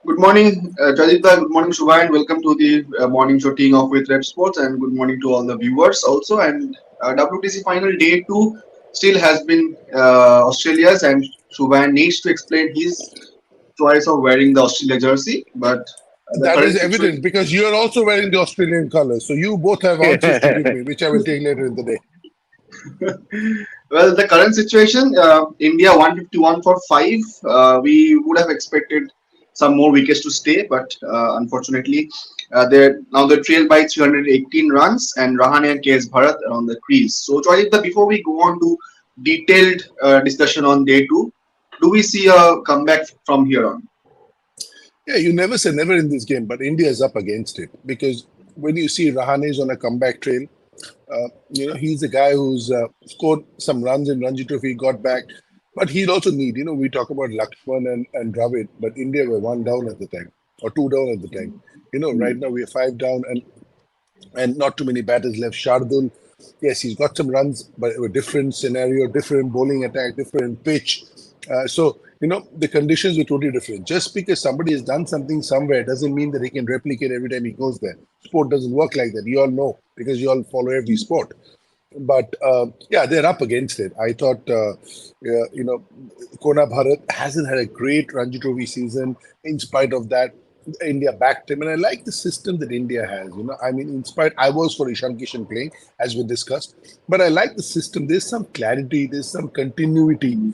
Good morning, Jadita. Good morning, Shubha, and welcome to the morning show teeing off with Revsportz. And good morning to all the viewers also. And WTC final day two still has been Australia's, and Shubha needs to explain his choice of wearing the Australia jersey. But the That is current situation, evident because you are also wearing the Australian colors. So you both have answers to give me, which I will take later in the day. well, the current situation, India 151 for five. We would have expected some more wickets to stay, but unfortunately, they trail by 318 runs, and Rahane and KS Bharat are on the crease. So, Joyita, before we go on to detailed discussion on day two, do we see a comeback from here on? Yeah, you never say never in this game, but India is up against it because when you see Rahane is on a comeback trail, he's a guy who's scored some runs in Ranji Trophy, got back, but he'll also need, we talk about Lakshman and Dravid, but India were one down at the time or two down at the time. Right now we are five down and not too many batters left. Shardul, yes, he's got some runs, but a different scenario, different bowling attack, different pitch. The conditions were totally different. Just because somebody has done something somewhere doesn't mean that he can replicate every time he goes there. Sport doesn't work like that. You all know because you all follow every sport. But yeah, they're up against it. I thought, Kona Bharat hasn't had a great Ranji Trophy season. In spite of that, India backed him, and I like the system that India has. I mean, in spite, I was for Ishan Kishan playing, as we discussed, but I like the system. There's some clarity, there's some continuity.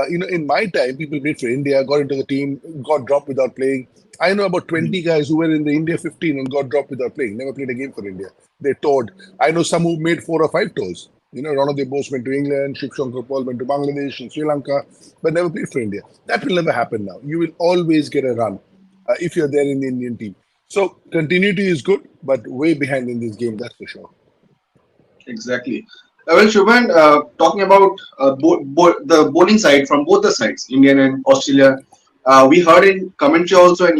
In my time, people played for India, got into the team, got dropped without playing. I know about 20 guys who were in the India 15 and got dropped without playing, never played a game for India. They toured. I know some who made 4 or 5 tours. Ronald Bose went to England, Shiv Shankar Paul went to Bangladesh and Sri Lanka, but never played for India. That will never happen now. You will always get a run if you're there in the Indian team. So continuity is good, but way behind in this game, that's for sure. Exactly. Well, Shubhan, talking about the bowling side from both the sides, Indian and Australia, we heard in commentary also, and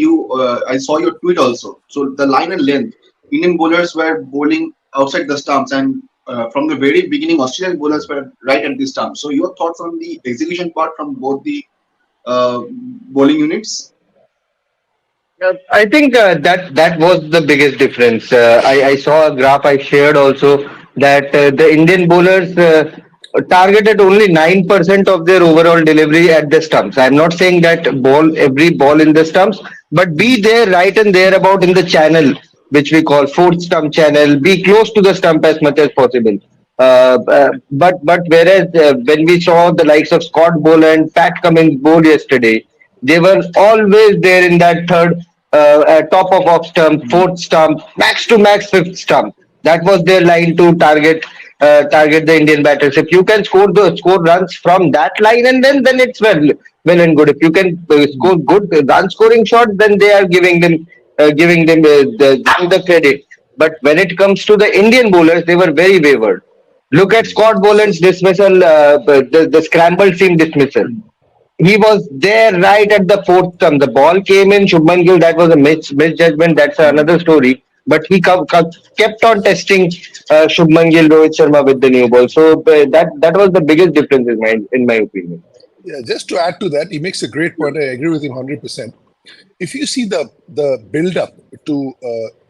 I saw your tweet also. So the line and length, Indian bowlers were bowling outside the stumps, and from the very beginning, Australian bowlers were right at the stumps. So your thoughts on the execution part from both the bowling units? I think that was the biggest difference. I saw a graph I shared also that the Indian bowlers targeted only 9% of their overall delivery at the stumps. I'm not saying that every ball in the stumps, but be there right and there about in the channel, which we call fourth stump channel. Be close to the stump as much as possible. But whereas when we saw the likes of Scott Bowl and Pat Cummins bowl yesterday, they were always there in that third, top of off stump, fourth stump, max to max fifth stump. That was their line to target the Indian batters. If you can score runs from that line, and then it's well and good. If you can score good run scoring shots, then they are giving them the credit. But when it comes to the Indian bowlers, they were very wayward. Look at Scott Boland's dismissal, the scramble seam dismissal. He was there right at the fourth stump. The ball came in. Shubman Gill, that was a misjudgment. That's another story. But he kept on testing Shubman Gill, Rohit Sharma with the new ball. So that was the biggest difference in my opinion. Yeah, just to add to that, he makes a great point. I agree with him 100%. If you see the build up to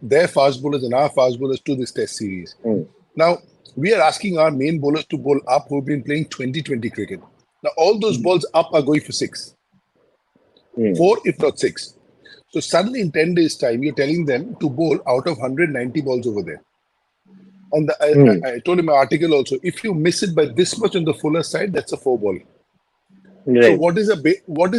their fast bowlers and our fast bowlers to this test series, Mm. now we are asking our main bowlers to bowl up who've been playing 2020 cricket. Now all those balls up are going for six, Mm. four if not six. So suddenly in 10 days' time, you're telling them to bowl out of 190 balls over there. And Mm. I told in my article also, if you miss it by this much on the fuller side, that's a four ball. So Right. what is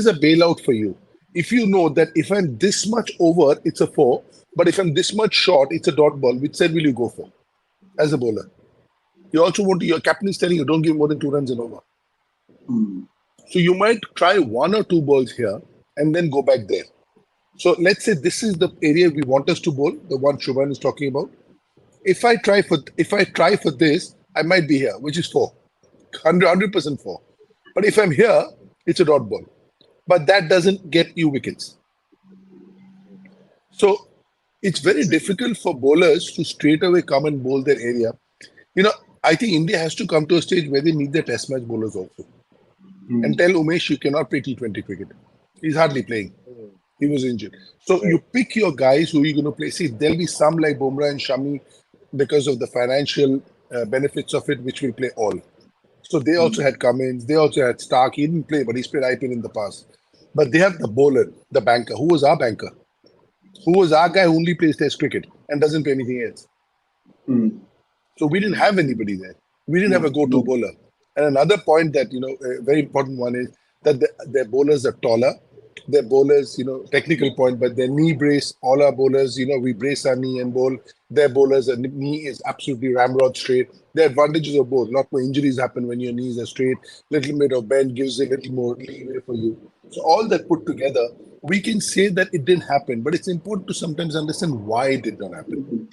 a bailout for you? If you know that if I'm this much over, it's a four, but if I'm this much short, it's a dot ball. Which side will you go for as a bowler? You also want your captain is telling you don't give more than 2 runs and over. Hmm. So you might try one or two balls here and then go back there. So let's say this is the area we want us to bowl, the one Shubhan is talking about. If I try for this, I might be here, which is four. 100% four. But if I'm here, it's a dot ball. But that doesn't get you wickets. So it's very difficult for bowlers to straight away come and bowl their area. You know, I think India has to come to a stage where they need their test match bowlers also. Hmm. And tell Umesh you cannot play T20 cricket. He's hardly playing. He was injured. So you Right. pick your guys who you're going to play. See, there'll be some like Bumrah and Shami because of the financial benefits of it, which will play all. So they also Hmm. had Cummins, they also had Stark. He didn't play, but he's played IPL in the past. But they have the bowler, the banker. Who was our banker? Who was our guy who only plays Test cricket and doesn't play anything else? Hmm. So we didn't have anybody there. We didn't have No, a go-to no. bowler. And another point that a very important one is that their bowlers are taller. Their bowlers, technical point, but their knee brace. All our bowlers, we brace our knee and bowl. Their bowlers, their knee is absolutely ramrod straight. The advantages of both. A lot more injuries happen when your knees are straight. Little bit of bend gives a little more leeway for you. So all that put together, we can say that it didn't happen, but it's important to sometimes understand why it did not happen.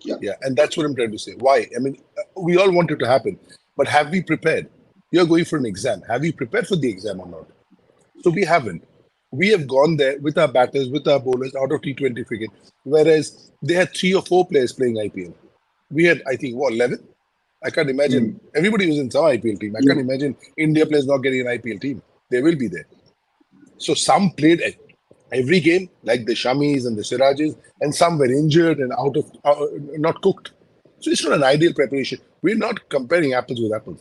Yeah. Yeah, and that's what I'm trying to say. Why? I mean, we all want it to happen, but have we prepared? You're going for an exam. Have you prepared for the exam or not? So we haven't. We have gone there with our batters, with our bowlers out of T20 cricket, whereas they had 3 or 4 players playing IPL. We had, I think, what, 11? I can't imagine. Hmm. Everybody was in some IPL team. I can't Yeah. imagine India players not getting an IPL team. They will be there. So some played every game, like the Shamis and the Sirajes, and some were injured and out of not cooked. So it's not an ideal preparation. We're not comparing apples with apples.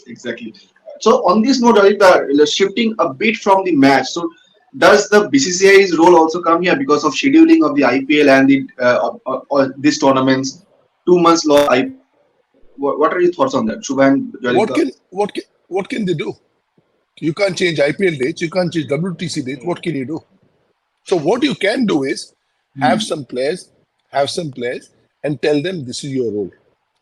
Exactly. So on this note, Aditya, shifting a bit from the match. So does the BCCI's role also come here because of scheduling of the IPL and the these tournaments? 2 months long IPL. What are your thoughts on that, Shubhan, What Jalika? can what can they do? You can't change IPL dates. You can't change WTC dates. What can you do? So what you can do is have Hmm. some players, have some players, and tell them this is your role,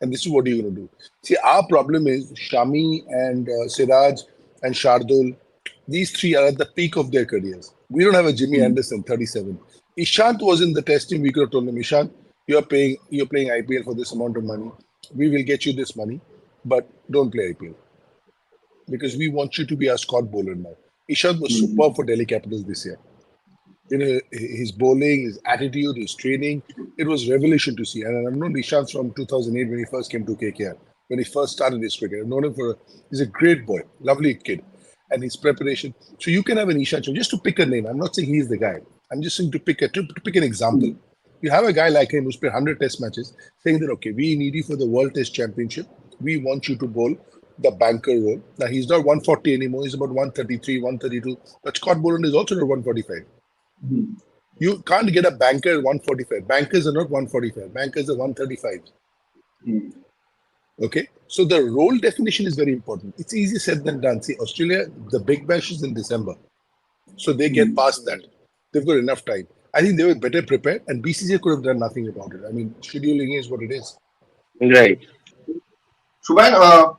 and this is what you're going to do. See, our problem is Shami and Siraj and Shardul. These three are at the peak of their careers. We don't have a Jimmy Hmm. Anderson, 37. Ishant was in the test team. We could have told him, Ishant, you're playing IPL for this amount of money. We will get you this money, but don't play IPL because we want you to be our Scott bowler now. Ishant was superb Hmm. for Delhi Capitals this year. His bowling, his attitude, his training, it was revelation to see. And I've known Nishant from 2008 when he first came to KKR, when he first started his cricket. I've known him he's a great boy, lovely kid, and his preparation. So you can have an Ishan Show, just to pick a name. I'm not saying he's the guy. I'm just saying to pick an example. You have a guy like him who's played 100 test matches saying that, okay, we need you for the World Test Championship. We want you to bowl the banker role. Now, he's not 140 anymore. He's about 133, 132. But Scott Boland is also not 145. Hmm. You can't get a banker at 145. Bankers are not 145. Bankers are 135. Hmm. Okay. So the role definition is very important. It's easier said than done. See, Australia, the big bash is in December. So they get Hmm. past that. They've got enough time. I think they were better prepared, and BCCI could have done nothing about it. I mean, scheduling is what it is. Right. Shubhan,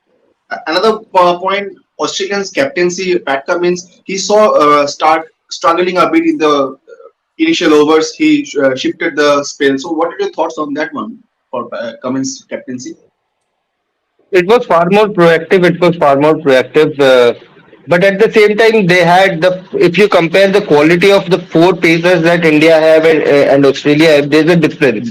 another point, Australian's captaincy, Pat Cummins, he saw start struggling a bit in the initial overs. He shifted the spell. So, what are your thoughts on that one for Cummins' captaincy? It was far more proactive. It was far more proactive. But at the same time, they had if you compare the quality of the four pacers that India have and Australia have, there's a difference.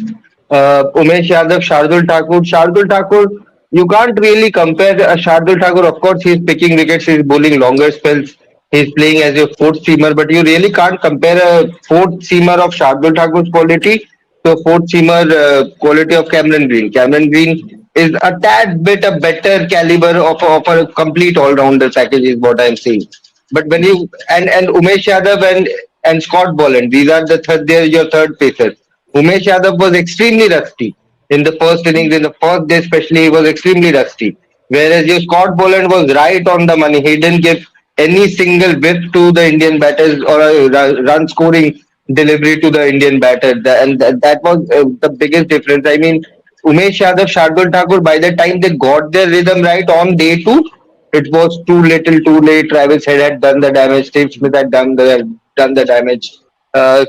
Umesh Yadav, Shardul Thakur, you can't really compare Shardul Thakur. Of course, he's picking wickets, he's bowling longer spells, he's playing as a fourth seamer, but you really can't compare a fourth seamer of Shardul Thakur's quality to a fourth seamer quality of Cameron Green. Cameron Green is a tad bit a better caliber of a complete all-rounder package is what I'm saying. But when you and Umesh Yadav and Scott Boland, these are the third. They're your third pacers. Umesh Yadav was extremely rusty in the first innings. In the first day, especially, he was extremely rusty. Whereas your Scott Boland was right on the money. He didn't give any single whiff to the Indian batters or a run scoring delivery to the Indian batter. That was the biggest difference. I mean, Umesh Yadav, Shardul Thakur, by the time they got their rhythm right on day two, it was too little, too late. Travis Head had done the damage. Steve Smith had done the damage.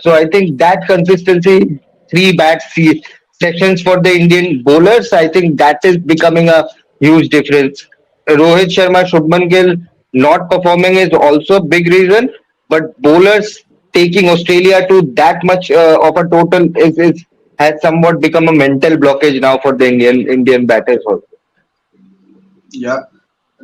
So I think that consistency, three sessions for the Indian bowlers, I think that is becoming a huge difference. Rohit Sharma, Shubman Gill not performing is also a big reason, but bowlers taking Australia to that much of a total is has somewhat become a mental blockage now for the Indian batters also. Yeah,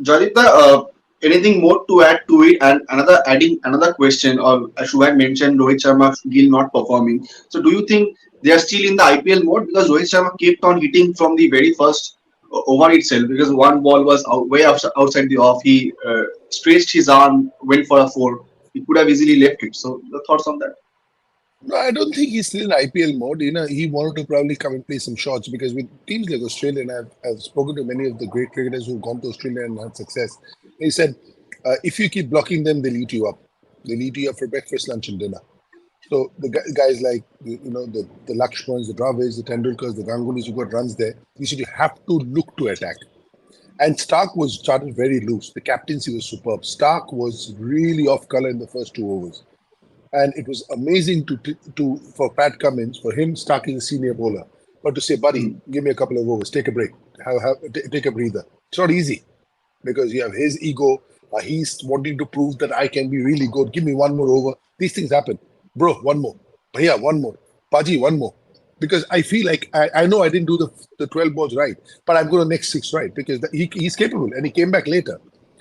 Jadita, Anything more to add to it? And adding another question, or Shubham mentioned Rohit Sharma, Gill not performing. So do you think they are still in the IPL mode? Because Rohit Sharma kept on hitting from the very first over itself. Because one ball was way outside the off, he stretched his arm, went for a four. He could have easily left it. So the thoughts on that? No, I don't think he's still in IPL mode. He wanted to probably come and play some shots because with teams like Australia, and I've spoken to many of the great cricketers who've gone to Australia and had success. They said, if you keep blocking them, they'll eat you up. They'll eat you up for breakfast, lunch, and dinner. So the guys like the Lakshmans, the Dravids, the Tendulkars, the Gangulis who got runs there, he said you have to look to attack. And Stark was started very loose. The captaincy was superb. Stark was really off color in the first 2 overs. And it was amazing to for Pat Cummins, for him, Stark is a senior bowler. But to say, buddy, give me a couple of overs, take a break, take a breather. It's not easy because you have his ego. He's wanting to prove that I can be really good. Give me one more over. These things happen. Bro, one more. Bhaiya, one more. Paji, one more. Because I feel like I know I didn't do the 12 balls right, but I'm going to next 6 right because he's capable and he came back later.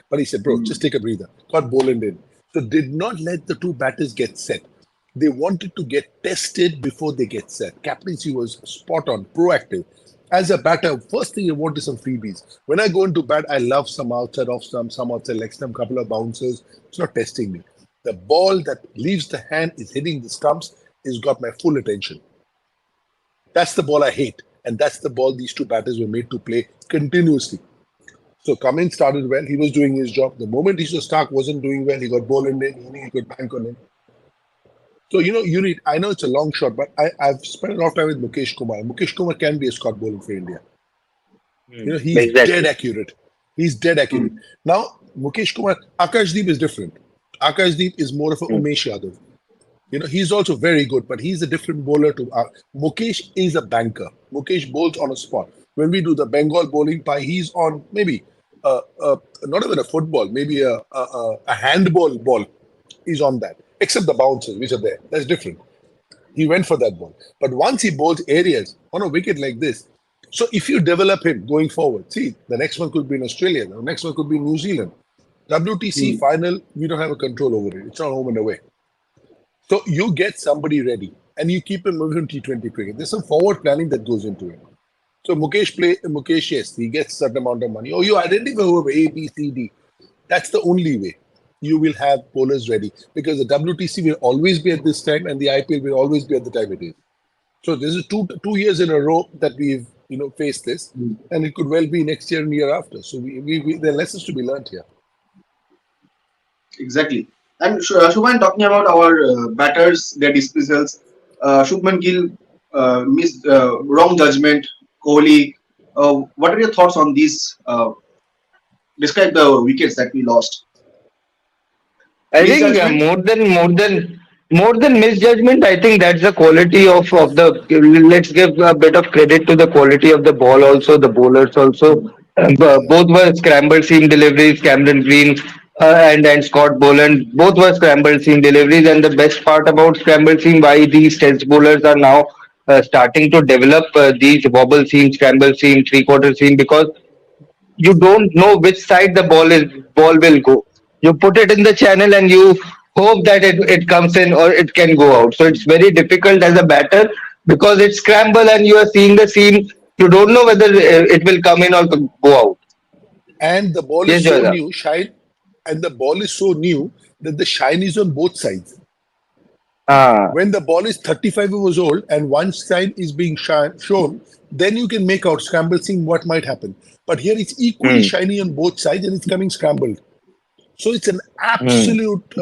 But he said, bro, just take a breather. Got Boland in. So did not let the two batters get set. They wanted to get tested before they get set. Captaincy was spot on, proactive. As a batter, first thing you want is some freebies. When I go into bat, I love some outside off stump, some outside leg stump, couple of bouncers. It's not testing me. The ball that leaves the hand is hitting the stumps has got my full attention. That's the ball I hate. And that's the ball these two batters were made to play continuously. So Cummins started well. He was doing his job. The moment he saw Stark wasn't doing well, he got Boland in. He knew he could bank on him. So, I know it's a long shot, but I've spent a lot of time with Mukesh Kumar. Mukesh Kumar can be a Scott bowling for India. He's dead accurate. He's dead accurate. Now, Mukesh Kumar, Akashdeep is different. Akashdeep is more of a Umesh Yadav. He's also very good, but he's a different bowler to Mukesh is a banker. Mukesh bowls on a spot. When we do the Bengal bowling pie, he's on maybe not even a football, maybe a handball ball. He's on that, except the bounces, which are there. That's different. He went for that ball. But once he bowls areas on a wicket like this, so if you develop him going forward, see, the next one could be in Australia, the next one could be in New Zealand. WTC final, we don't have a control over it. It's not home and away. So you get somebody ready and you keep him moving T20 cricket. There's some forward planning that goes into it. So Mukesh, yes, he gets a certain amount of money. Oh, you identify whoever A, B, C, D. That's the only way you will have bowlers ready because the WTC will always be at this time and the IPL will always be at the time it is. So this is two years in a row that we've faced this, and it could well be next year and year after. So there are lessons to be learned here. Exactly. And Shubhan, talking about our batters, their dismissals, Shubman Gill missed wrong judgment. Kohli, what are your thoughts on these? Describe the wickets that we lost. I think Misjudgment? more than misjudgment. I think that's the quality of the. Let's give a bit of credit to the quality of the ball. Also, the bowlers also. Both were scrambled seam deliveries. Cameron Green and Scott Boland both were scrambled seam deliveries. And the best part about scrambled seam, why these test bowlers are now starting to develop these wobble seam, scramble seam, three-quarter seam because you don't know which side the ball will go. You put it in the channel and you hope that it comes in or it can go out. So it's very difficult as a batter because it's scramble and you are seeing the seam. You don't know whether it will come in or go out. And the ball Yes, is so Joyda. new, and the ball is so new that the shine is on both sides. Ah. When the ball is 35 years old and one side is being shown, then you can make out scramble seeing what might happen. But here it's equally Hmm. shiny on both sides and it's coming scrambled. So it's an Hmm. absolute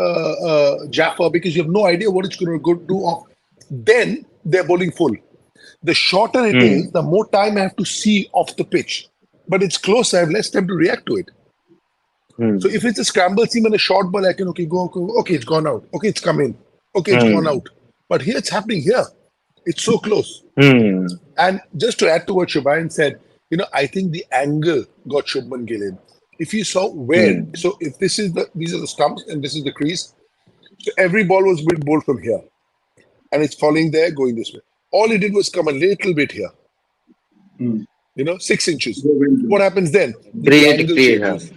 jaffa because you have no idea what it's going to go do off. Then they're bowling full. The shorter it Hmm. is, the more time I have to see off the pitch. But it's close, I have less time to react to it. So Hmm. if it's a scramble seam and a short ball, I can go, okay, it's gone out. Okay, it's come in. Okay, it's gone Hmm. out. But here it's happening here. It's so close. Hmm. And just to add to what Shubhayan said, I think the angle got Shubman Gill in. If you saw where, Hmm. so if these are the stumps and this is the crease, so every ball was being bowled from here, and it's falling there, going this way. All he did was come a little bit here, Hmm. 6 inches. Go win. What happens then? The Create, angle create. Huh? changes.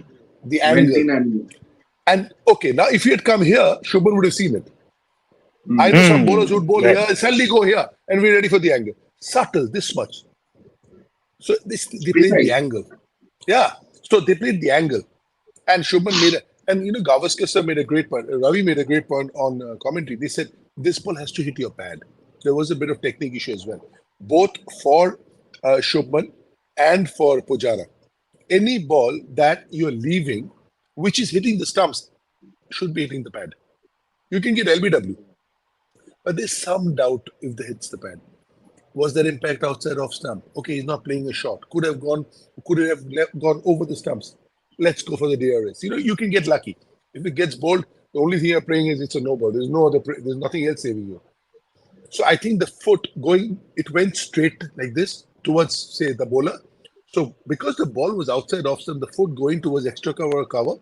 the went angle. in and And okay, now if he had come here, Shubman would have seen it. I mm, know some bowlers would bowl Right. here, suddenly go here, and we're ready for the angle. Subtle, this much. So they played the precise. angle. Yeah. So they played the angle. And Shubman made a, and Gavaskar sir made a great point. Ravi made a great point on commentary. They said this ball has to hit your pad. There was a bit of technique issue as well, both for Shubman and for Pujara. Any ball that you're leaving, which is hitting the stumps, should be hitting the pad. You can get LBW, but there's some doubt if they hits the pad. Was there impact outside off stump? Okay, he's not playing a shot. Could it have gone over the stumps? Let's go for the DRS. You can get lucky. If it gets bowled, the only thing you're praying is it's a no ball. There's nothing else saving you. So I think the foot it went straight like this towards, say, the bowler. So because the ball was outside off stump, the foot going towards extra cover or cover,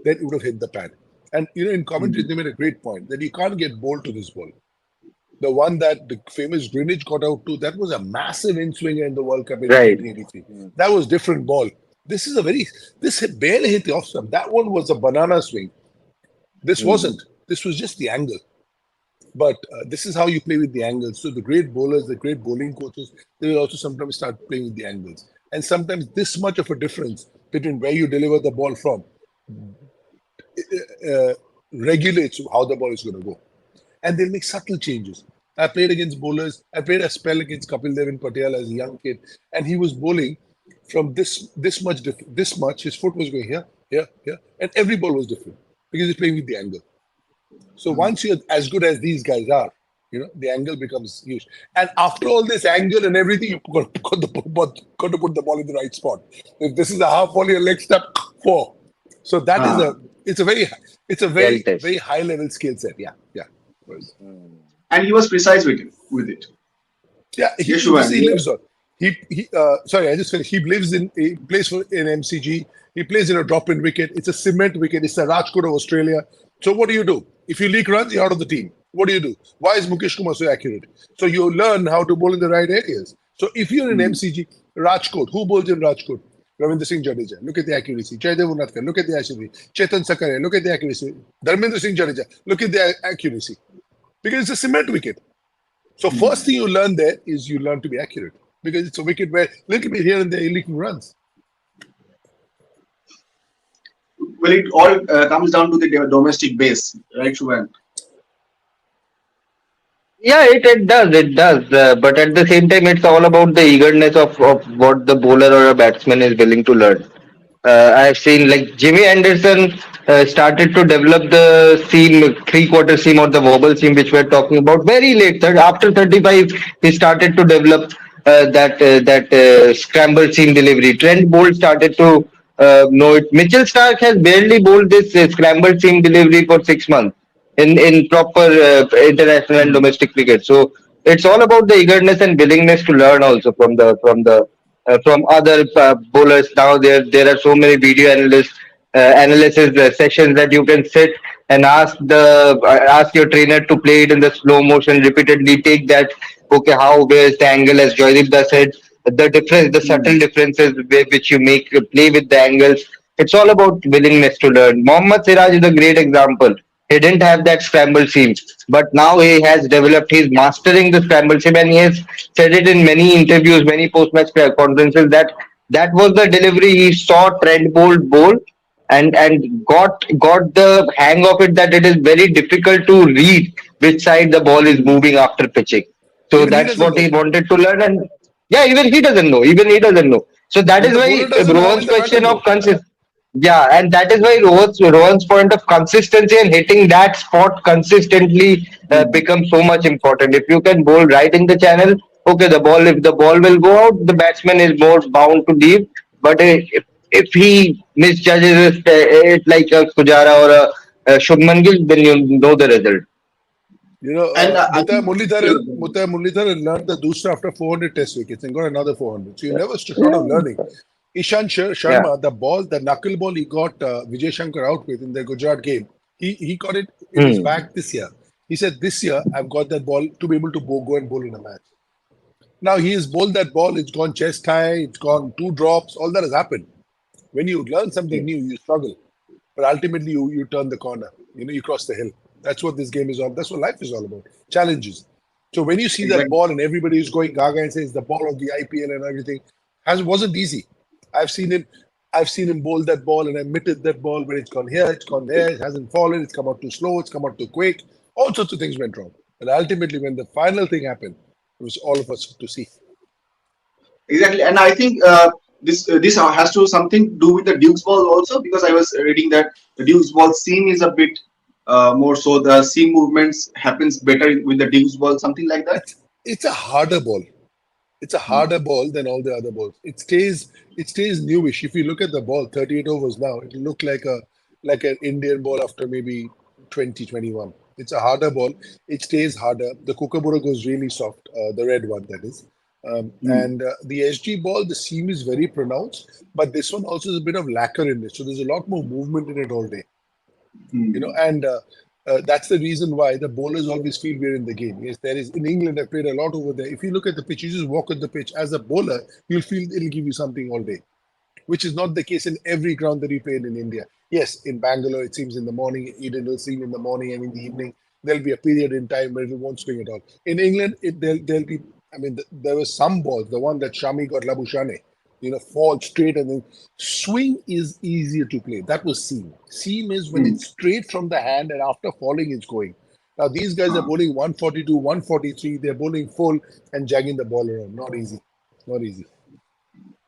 then it would have hit the pad. And in commentary, they made a great point that you can't get bowled to this ball. The one that the famous Greenwich got out to, that was a massive in swinger in the World Cup in Right. 1983. That was different ball. This barely hit the off stump. That one was a banana swing. This wasn't. This was just the angle. But this is how you play with the angles. So the great bowlers, the great bowling coaches, they will also sometimes start playing with the angles. And sometimes this much of a difference between where you deliver the ball from regulates how the ball is going to go. And they'll make subtle changes. I played against bowlers. I played a spell against Kapil Dev in Patiala as a young kid, and he was bowling from this much. His foot was going here, here, here, and every ball was different because he's playing with the angle. So once you're as good as these guys are, the angle becomes huge. And after all this angle and everything, you've got to put the ball in the right spot. If this is a half volley, a leg step, 4. So that is Ah. it's a very Well test. very high level skill set. Yeah, yeah. And he was precise with it. Yeah, he Yes, Shubhan. obviously lives on. Sorry, I just finished. He plays for in MCG. He plays in a drop-in wicket. It's a cement wicket. It's the Rajkot of Australia. So what do? If you leak runs, you're out of the team. What do? Why is Mukesh Kumar so accurate? So you learn how to bowl in the right areas. So if you're in MCG, Rajkot, who bowls in Rajkot? Ravinder Singh Jadeja. Look at the accuracy. Jaydev Unadkar. Look at the accuracy. Chetan Sakaria. Look at the accuracy. Dharmendra Singh Jadeja. Look at the accuracy. Because it's a cement wicket. So first thing you learn there is you learn to be accurate. Because it's a wicket where little bit here and there you're leaking runs. Well, it all comes down to the domestic base, right, Shubhan? Yeah, it does. But at the same time, it's all about the eagerness of what the bowler or a batsman is willing to learn. I've seen like Jimmy Anderson started to develop the seam, three-quarter seam or the wobble seam, which we're talking about very late. After 35, he started to develop that scramble seam delivery. Trent Bolt started to know it. Mitchell Stark has barely bowled this scramble seam delivery for 6 months in proper international and domestic cricket. So it's all about the eagerness and willingness to learn also from other bowlers. Now there are so many video analysis sessions that you can sit and ask your trainer to play it in the slow motion repeatedly. Take that. Okay, where's the angle, as Joydeep does said, the difference, the subtle differences which you make play with the angles. It's all about willingness to learn. Mohammad Siraj is a great example. He didn't have that scramble seam, but now he has developed. He's mastering the scramble seam, and he has said it in many interviews, many post-match conferences that that was the delivery he saw Trent bowl, and got the hang of it. That it is very difficult to read which side the ball is moving after pitching. So Even he that's doesn't what he know. wanted to learn, and yeah, even he doesn't know. Even he doesn't know. So that And is the why bowler doesn't know. How will Rohan's the batter question of know? consistency. Yeah, and that is why Rohan's point of consistency and hitting that spot consistently becomes so much important. If you can bowl right in the channel, okay, if the ball will go out, the batsman is more bound to leave. But if he misjudges it like a Pujara or a Shubman Gill, then you know the result. And I Muttiah think Muralidharan learned the Dusra after 400 test wickets and got another 400. So you never short of learning. Ishan Yeah. Sharma, the knuckle ball he got Vijay Shankar out with in the Gujarat game, he got it in his Hmm. bag this year. He said, this year I've got that ball to be able to go and bowl in a match. Now he has bowled that ball, it's gone chest high, it's gone 2 drops, all that has happened. When you learn something new, you struggle. but ultimately you turn the corner. You cross the hill. That's what this game is all. That's what life is all about. Challenges. So when you see that Exactly. ball and everybody is going gaga and says the ball of the IPL and everything, wasn't easy. I've seen him. I've seen him bowl that ball and admitted that ball when it's gone here, it's gone there, it hasn't fallen, it's come out too slow, it's come out too quick. All sorts of things went wrong. But ultimately, when the final thing happened, it was all of us to see. Exactly, and I think this has to something do with the Duke's ball also, because I was reading that the Duke's ball seam is a bit more, so the seam movements happens better with the Duke's ball, something like that. It's a harder ball. It's a Hmm. harder ball than all the other balls. It stays newish. If you look at the ball, 38 overs now, it'll look like an Indian ball after maybe 2021. It's a harder ball. It stays harder. The Kookaburra goes really soft, the red one that is. Hmm. And the SG ball, the seam is very pronounced, but this one also has a bit of lacquer in it. So there's a lot more movement in it all day. Hmm. And that's the reason why the bowlers always feel we're in the game. Yes, there is in England. I played a lot over there. If you look at the pitch, you just walk on the pitch as a bowler, you'll feel it'll give you something all day, which is not the case in every ground that you played in India. Yes, in Bangalore it seems in the morning, Eden will seem in the morning, and in the evening there'll be a period in time where it won't swing at all. In England, there'll be. I mean, there was some balls. The one that Shami got Labushane, fall straight and then swing is easier to play. That was seam. Seam is when Hmm. it's straight from the hand and after falling it's going. Now these guys are Ah, bowling 142, 143. They're bowling full and jagging the ball around. Not easy. Not easy.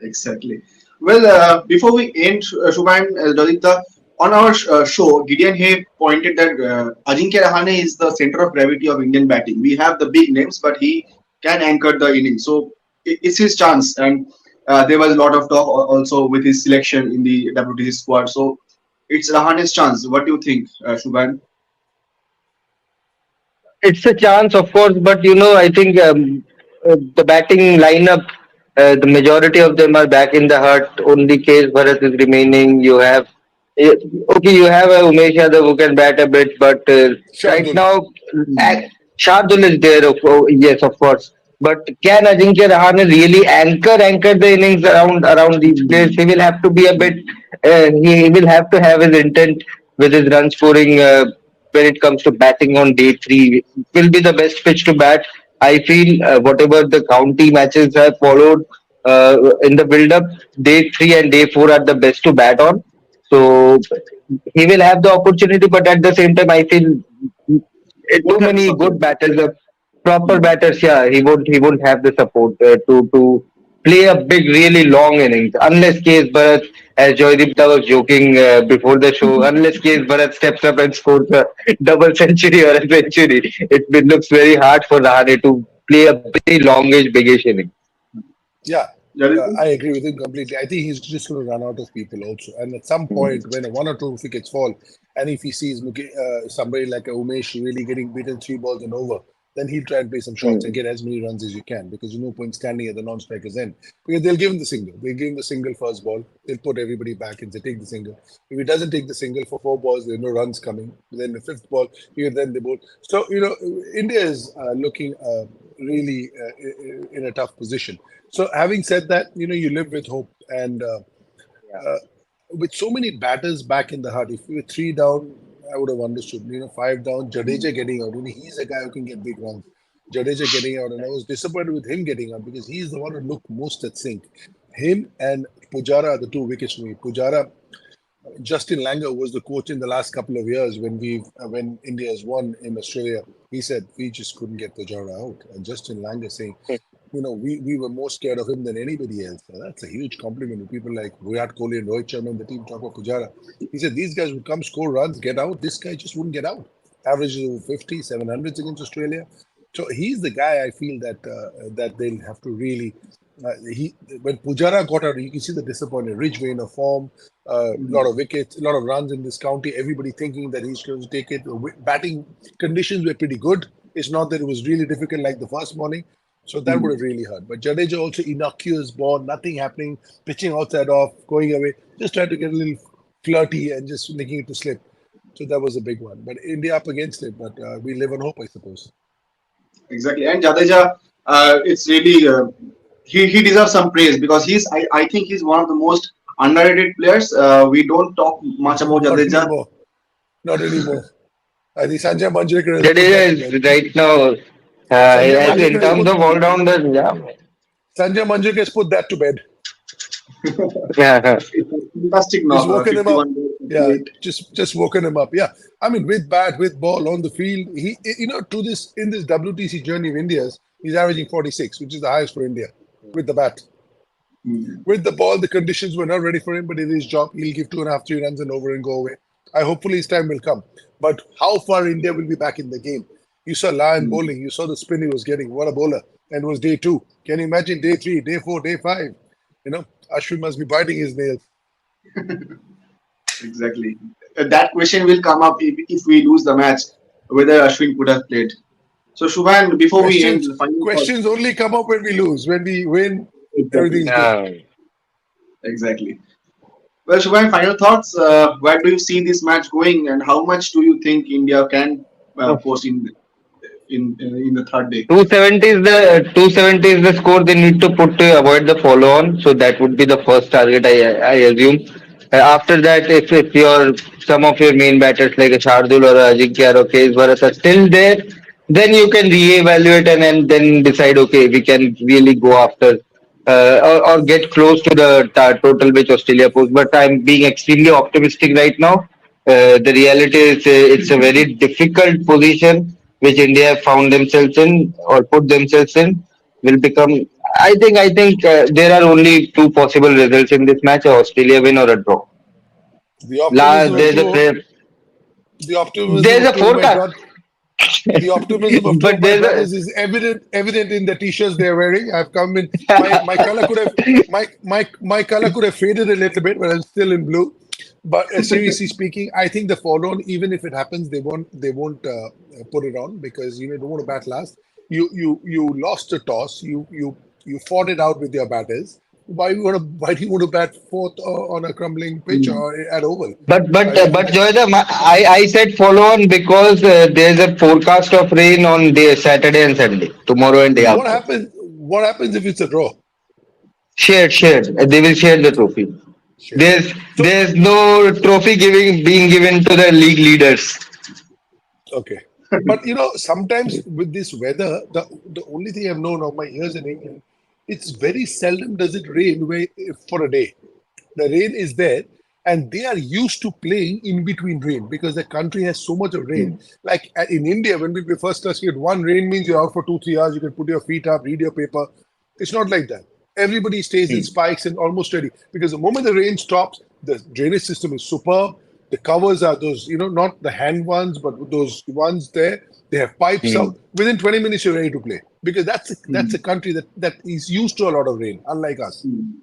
exactly. Well, before we end, Shubhan, Lalitha, on our show, Gideon Hay pointed that Ajinkya Rahane is the center of gravity of Indian batting. We have the big names, but he can anchor the innings. So it's his chance. And there was a lot of talk also with his selection in the WTC squad. So it's Rahane's chance. What do you think, Shubhan? It's a chance, of course, but I think the batting lineup, the majority of them are back in the hut. Only Case Bharat is remaining. Eh, okay, you have a Umesh Yadav who can bat a bit, but right Shardul. now, Hmm. Shardul is there. Yes, of course. But can Ajinkya Rahane really anchor the innings around these players? He will have to be a bit. He will have to have his intent with his run scoring. When it comes to batting on day three, will be the best pitch to bat. I feel whatever the county matches have followed in the build-up, day three and day four are the best to bat on. So he will have the opportunity, but at the same time, I feel too Won't have the many good support. batters, proper Hmm. batters. Yeah, he won't have the support to play a big, really long innings unless Case Bharat, as Joydeepta was joking before the show, unless Case Bharat steps up and scores a double century or a century, looks very hard for Rahane to play a very longish, bigish inning. Yeah, Lalitha? I agree with him completely. I think he's just going to run out of people also. And at some point, when one or two wickets fall, and if he sees somebody like a Umesh really getting beaten 3 balls and over, then he'll try and play some shots and Mm. get as many runs as you can because there's no point standing at the non-striker's end because they'll give him the single. They'll give him the single first ball. They'll put everybody back and say, take the single. If he doesn't take the single for 4 balls, there's no runs coming. Then the fifth ball, then they bowl. So, India is looking really in a tough position. So, having said that, you live with hope, and uh, with so many batters back in the hut, if we were 3 down, I would have understood. 5 down, Jadeja getting out. He's a guy who can get big runs. Jadeja getting out, and I was disappointed with him getting out because he's the one who looked most at sync. Him and Pujara are the two wickets for me. Pujara, Justin Langer was the coach in the last couple of years when India has won in Australia. He said we just couldn't get Pujara out, and Justin Langer saying, we were more scared of him than anybody else. Now, that's a huge compliment to people like Virat Kohli and Rohit Sharma and the team talk about Pujara. He said these guys would come score runs, get out. This guy just wouldn't get out. Averages over 50, 700s against Australia. So he's the guy I feel that they'll have to really. He When Pujara got out, you can see the disappointment. Rich vein of form, a lot of wickets, a lot of runs in this county. Everybody thinking that he's going to take it. Batting conditions were pretty good. It's not that it was really difficult like the first morning. So that would Hmm. have really hurt. But Jadeja also innocuous ball, nothing happening, pitching outside off, going away, just trying to get a little flirty and just making it to slip. So that was a big one. But India up against it. But we live on hope, I suppose. Exactly. And Jadeja, it's really he deserves some praise because I think he's one of the most underrated players. We don't talk much about Not Jadeja. anymore. Not anymore. I think Sanjay Manjrekar has put that Jadeja to is bed. right now, Sanjay in Manjrekar has terms put of all rounder, yeah. Sanjay Manjrekar has put that to bed. Yeah. It's a fantastic Just knock. woken him up. 51 goals, Yeah, 58. just woken him up. Yeah, I mean, with bat, with ball on the field, to this in this WTC journey of India's, he's averaging 46, which is the highest for India with the bat. Mm. With the ball, the conditions were not ready for him, but in his job, he'll give 2.5, 3 runs and over and go away. I hopefully his time will come. But how far India will be back in the game? You saw Lion Mm. bowling. You saw the spin he was getting. What a bowler! And it was day 2. Can you imagine day 3, day 4, day 5? Ashwin must be biting his nails. Exactly. That question will come up if we lose the match, whether Ashwin could have played. So Shubhan, before we end, Questions the final questions thoughts. only come up when we lose. When we win, everything Exactly. is good. Yeah. Exactly. Well, Shubhan, final thoughts. Where do you see this match going, and how much do you think India can post in the third day? 270 is the score they need to put to avoid the follow on. So that would be the first target, I assume. After that, if your some of your main batters like a Shardul or a Ajinkya or Keswaras are still there, then you can reevaluate and then decide, okay, we can really go after or get close to the total which Australia puts. But I'm being extremely optimistic right now. The reality is it's a very difficult position which India have found themselves in or put themselves in will become. I think there are only two possible results in this match: a Australia win or a draw. The optimism of two, the optimism There's of a two of my forecast, brothers. The optimism of two but of my there's brothers is evident in the t-shirts they're wearing. I've come in. My color could have my color could have faded a little bit, but I'm still in blue. But seriously speaking, I think the follow on, even if it happens, they won't put it on because you don't want to bat last. You lost the toss. You fought it out with your batters. Why do you want to bat fourth on a crumbling pitch Mm. or at oval? but Joyda, I said follow on because there's a forecast of rain on day Saturday and Sunday, tomorrow and day Mm. What after. happens? What happens if it's a draw? Shared. They will share the trophy. Shit. So There's no trophy giving being given to the league leaders. okay, but sometimes with this weather, the only thing I've known of my years in England, it's very seldom does it rain for a day. The rain is there, and they are used to playing in between rain because the country has so much of rain. Mm. Like in India, when we were first touching it, one rain means you're out for 2 3 hours. You can put your feet up, read your paper. It's not like that. Everybody stays in spikes and almost ready because the moment the rain stops, the drainage system is superb. The covers are those, not the hand ones, but those ones there. They have pipes Hmm. out. Within 20 minutes, you're ready to play because that's a Mm. country that is used to a lot of rain, unlike us. Mm.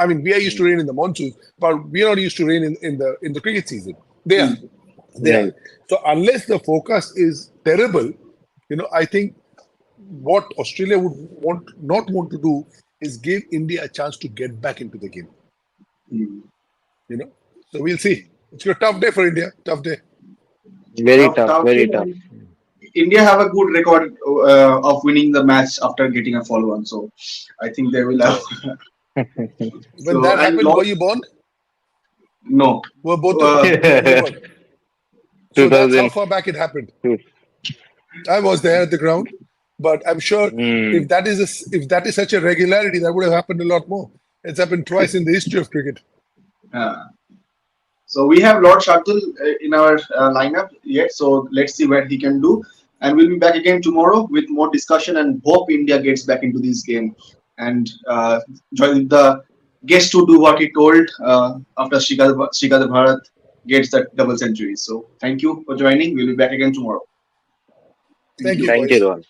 I mean, we are used to rain in the monsoon, but we are not used to rain in the cricket season. They are, Mm. they are. Right. So unless the forecast is terrible, I think what Australia would not want to do is give India a chance to get back into the game. Mm. You know, so we'll see. It's a tough day for India. Tough day. Very tough. Tough. Very tough. India have a good record of winning the match after getting a follow-on, so I think they will have. Oh, when So that and happened, were lot you born? no, Were both of uh, you were? So that's how 2002. far back it happened. I was there at the ground, but I'm sure Hmm. if that is such a regularity, that would have happened a lot more. It's happened twice in the history of cricket. uh, so we have Lord Shardul in our lineup yet. So let's see what he can do, and we'll be back again tomorrow with more discussion and hope India gets back into this game and join the guest to do what he told after Shrikant Bharat gets that double century. So thank you for joining. We'll be back again tomorrow. Thank Thank you, you. Thank you, boys. Rohan.